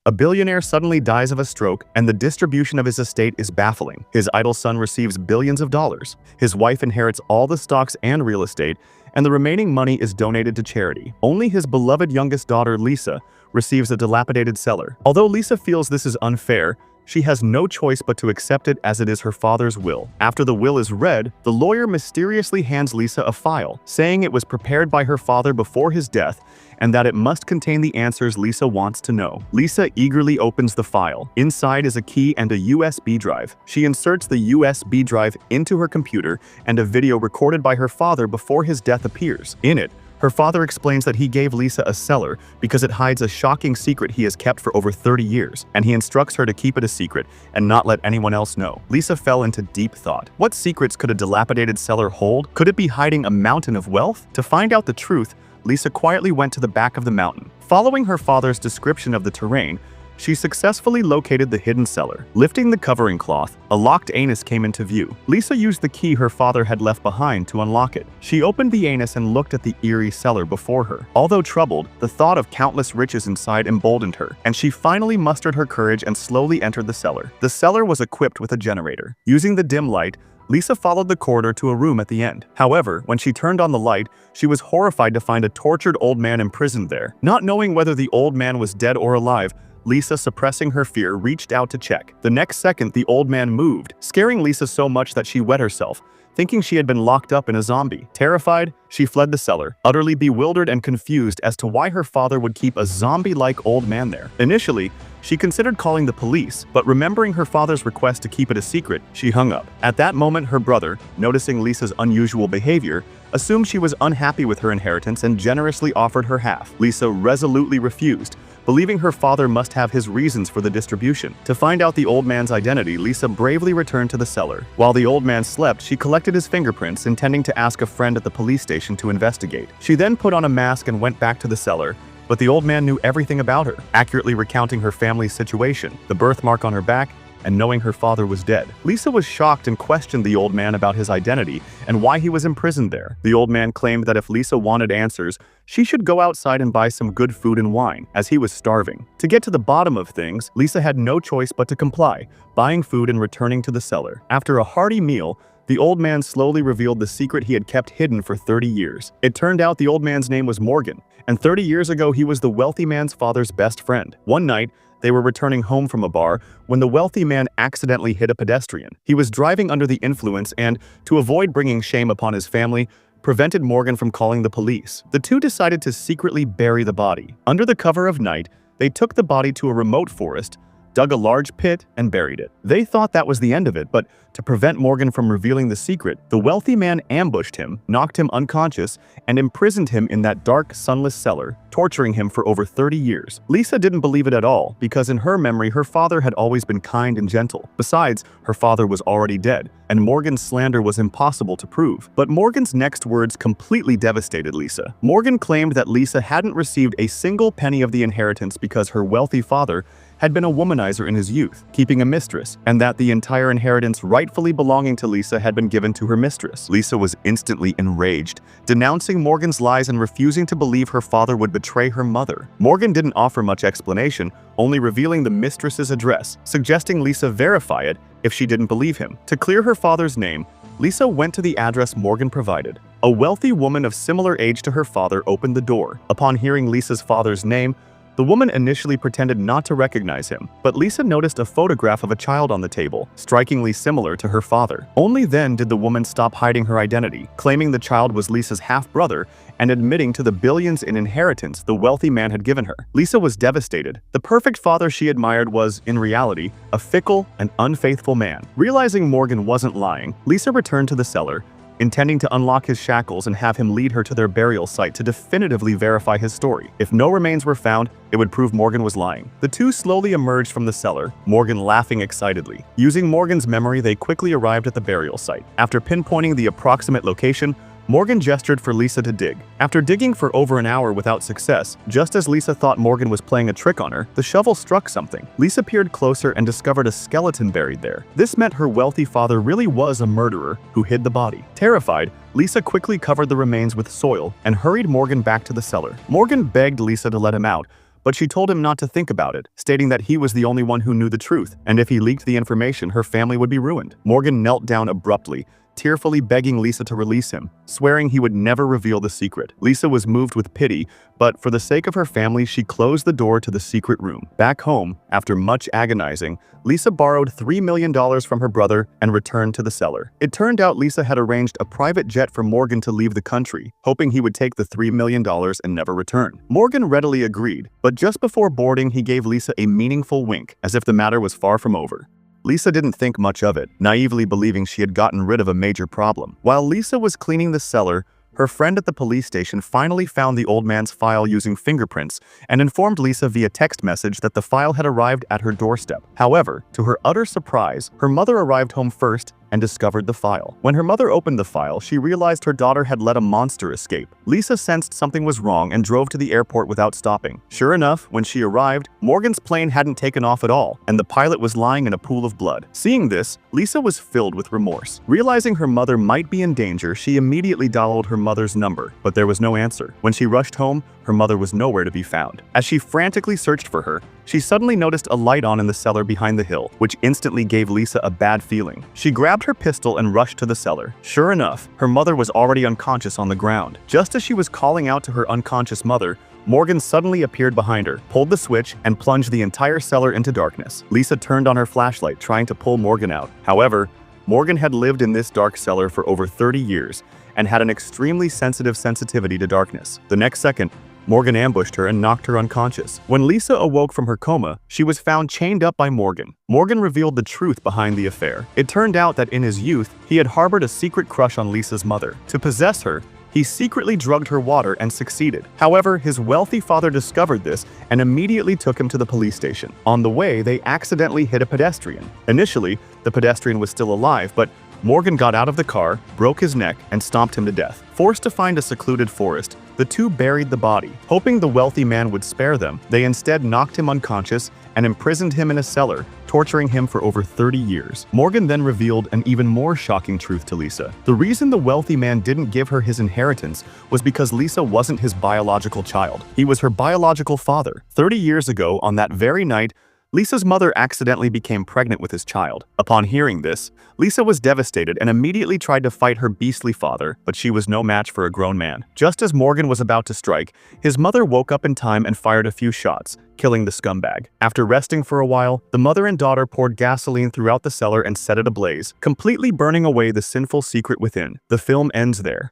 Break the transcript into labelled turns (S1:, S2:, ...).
S1: A billionaire suddenly dies of a stroke, and the distribution of his estate is baffling. His idle son receives billions of dollars. His wife inherits all the stocks and real estate, and the remaining money is donated to charity. Only his beloved youngest daughter, Lisa, receives a dilapidated cellar. Although Lisa feels this is unfair, she has no choice but to accept it as it is her father's will. After the will is read, the lawyer mysteriously hands Lisa a file, saying it was prepared by her father before his death and that it must contain the answers Lisa wants to know. Lisa eagerly opens the file. Inside is a key and a USB drive. She inserts the USB drive into her computer, and a video recorded by her father before his death appears. In it, her father explains that he gave Lisa a cellar because it hides a shocking secret he has kept for over 30 years, and he instructs her to keep it a secret and not let anyone else know. Lisa fell into deep thought. What secrets could a dilapidated cellar hold? Could it be hiding a mountain of wealth? To find out the truth, Lisa quietly went to the back of the mountain. Following her father's description of the terrain, she successfully located the hidden cellar. Lifting the covering cloth, a locked anus came into view. Lisa used the key her father had left behind to unlock it. She opened the anus and looked at the eerie cellar before her. Although troubled, the thought of countless riches inside emboldened her, and she finally mustered her courage and slowly entered the cellar. The cellar was equipped with a generator. Using the dim light, Lisa followed the corridor to a room at the end. However, when she turned on the light, she was horrified to find a tortured old man imprisoned there. Not knowing whether the old man was dead or alive, Lisa, suppressing her fear, reached out to check. The next second, the old man moved, scaring Lisa so much that she wet herself, thinking she had been locked up in a zombie. Terrified, she fled the cellar, utterly bewildered and confused as to why her father would keep a zombie-like old man there. Initially, she considered calling the police, but remembering her father's request to keep it a secret, she hung up. At that moment, her brother, noticing Lisa's unusual behavior, assumed she was unhappy with her inheritance and generously offered her half. Lisa resolutely refused, believing her father must have his reasons for the distribution. To find out the old man's identity, Lisa bravely returned to the cellar. While the old man slept, she collected his fingerprints, intending to ask a friend at the police station to investigate. She then put on a mask and went back to the cellar, but the old man knew everything about her, accurately recounting her family's situation, the birthmark on her back, and knowing her father was dead. Lisa was shocked and questioned the old man about his identity and why he was imprisoned there. The old man claimed that if Lisa wanted answers, she should go outside and buy some good food and wine, as he was starving. To get to the bottom of things, Lisa had no choice but to comply, buying food and returning to the cellar. After a hearty meal, the old man slowly revealed the secret he had kept hidden for 30 years. It turned out the old man's name was Morgan, and 30 years ago he was the wealthy man's father's best friend. One night, they were returning home from a bar when the wealthy man accidentally hit a pedestrian. He was driving under the influence and, to avoid bringing shame upon his family, prevented Morgan from calling the police. The two decided to secretly bury the body. Under the cover of night, they took the body to a remote forest, dug a large pit, and buried it. They thought that was the end of it, but to prevent Morgan from revealing the secret, the wealthy man ambushed him, knocked him unconscious, and imprisoned him in that dark, sunless cellar, torturing him for over 30 years. Lisa didn't believe it at all, because in her memory, her father had always been kind and gentle. Besides, her father was already dead, and Morgan's slander was impossible to prove. But Morgan's next words completely devastated Lisa. Morgan claimed that Lisa hadn't received a single penny of the inheritance because her wealthy father had been a womanizer in his youth, keeping a mistress, and that the entire inheritance rightfully belonging to Lisa had been given to her mistress. Lisa was instantly enraged, denouncing Morgan's lies and refusing to believe her father would betray her mother. Morgan didn't offer much explanation, only revealing the mistress's address, suggesting Lisa verify it if she didn't believe him. To clear her father's name, Lisa went to the address Morgan provided. A wealthy woman of similar age to her father opened the door. Upon hearing Lisa's father's name, the woman initially pretended not to recognize him, but Lisa noticed a photograph of a child on the table, strikingly similar to her father. Only then did the woman stop hiding her identity, claiming the child was Lisa's half-brother and admitting to the billions in inheritance the wealthy man had given her. Lisa was devastated. The perfect father she admired was, in reality, a fickle and unfaithful man. Realizing Morgan wasn't lying, Lisa returned to the cellar, intending to unlock his shackles and have him lead her to their burial site to definitively verify his story. If no remains were found, it would prove Morgan was lying. The two slowly emerged from the cellar, Morgan laughing excitedly. Using Morgan's memory, they quickly arrived at the burial site. After pinpointing the approximate location, Morgan gestured for Lisa to dig. After digging for over an hour without success, just as Lisa thought Morgan was playing a trick on her, the shovel struck something. Lisa peered closer and discovered a skeleton buried there. This meant her wealthy father really was a murderer who hid the body. Terrified, Lisa quickly covered the remains with soil and hurried Morgan back to the cellar. Morgan begged Lisa to let him out, but she told him not to think about it, stating that he was the only one who knew the truth, and if he leaked the information, her family would be ruined. Morgan knelt down abruptly, tearfully begging Lisa to release him, swearing he would never reveal the secret. Lisa was moved with pity, but for the sake of her family, she closed the door to the secret room. Back home, after much agonizing, Lisa borrowed $3 million from her brother and returned to the cellar. It turned out Lisa had arranged a private jet for Morgan to leave the country, hoping he would take the $3 million and never return. Morgan readily agreed, but just before boarding, he gave Lisa a meaningful wink, as if the matter was far from over. Lisa didn't think much of it, naively believing she had gotten rid of a major problem. While Lisa was cleaning the cellar, her friend at the police station finally found the old man's file using fingerprints and informed Lisa via text message that the file had arrived at her doorstep. However, to her utter surprise, her mother arrived home first and discovered the file. When her mother opened the file, she realized her daughter had let a monster escape. Lisa sensed something was wrong and drove to the airport without stopping. Sure enough, when she arrived, Morgan's plane hadn't taken off at all, and the pilot was lying in a pool of blood. Seeing this, Lisa was filled with remorse. Realizing her mother might be in danger, she immediately dialed her mother's number, but there was no answer. When she rushed home, her mother was nowhere to be found. As she frantically searched for her, she suddenly noticed a light on in the cellar behind the hill, which instantly gave Lisa a bad feeling. She grabbed her pistol and rushed to the cellar. Sure enough, her mother was already unconscious on the ground. Just as she was calling out to her unconscious mother, Morgan suddenly appeared behind her, pulled the switch, and plunged the entire cellar into darkness. Lisa turned on her flashlight, trying to pull Morgan out. However, Morgan had lived in this dark cellar for over 30 years and had an extremely sensitivity to darkness. The next second, Morgan ambushed her and knocked her unconscious. When Lisa awoke from her coma, she was found chained up by Morgan. Morgan revealed the truth behind the affair. It turned out that in his youth, he had harbored a secret crush on Lisa's mother. To possess her, he secretly drugged her water and succeeded. However, his wealthy father discovered this and immediately took him to the police station. On the way, they accidentally hit a pedestrian. Initially, the pedestrian was still alive, but Morgan got out of the car, broke his neck, and stomped him to death. Forced to find a secluded forest, the two buried the body. Hoping the wealthy man would spare them, they instead knocked him unconscious and imprisoned him in a cellar, torturing him for over 30 years. Morgan then revealed an even more shocking truth to Lisa. The reason the wealthy man didn't give her his inheritance was because Lisa wasn't his biological child. He was her biological father. 30 years ago, on that very night, Lisa's mother accidentally became pregnant with his child. Upon hearing this, Lisa was devastated and immediately tried to fight her beastly father, but she was no match for a grown man. Just as Morgan was about to strike, his mother woke up in time and fired a few shots, killing the scumbag. After resting for a while, the mother and daughter poured gasoline throughout the cellar and set it ablaze, completely burning away the sinful secret within. The film ends there.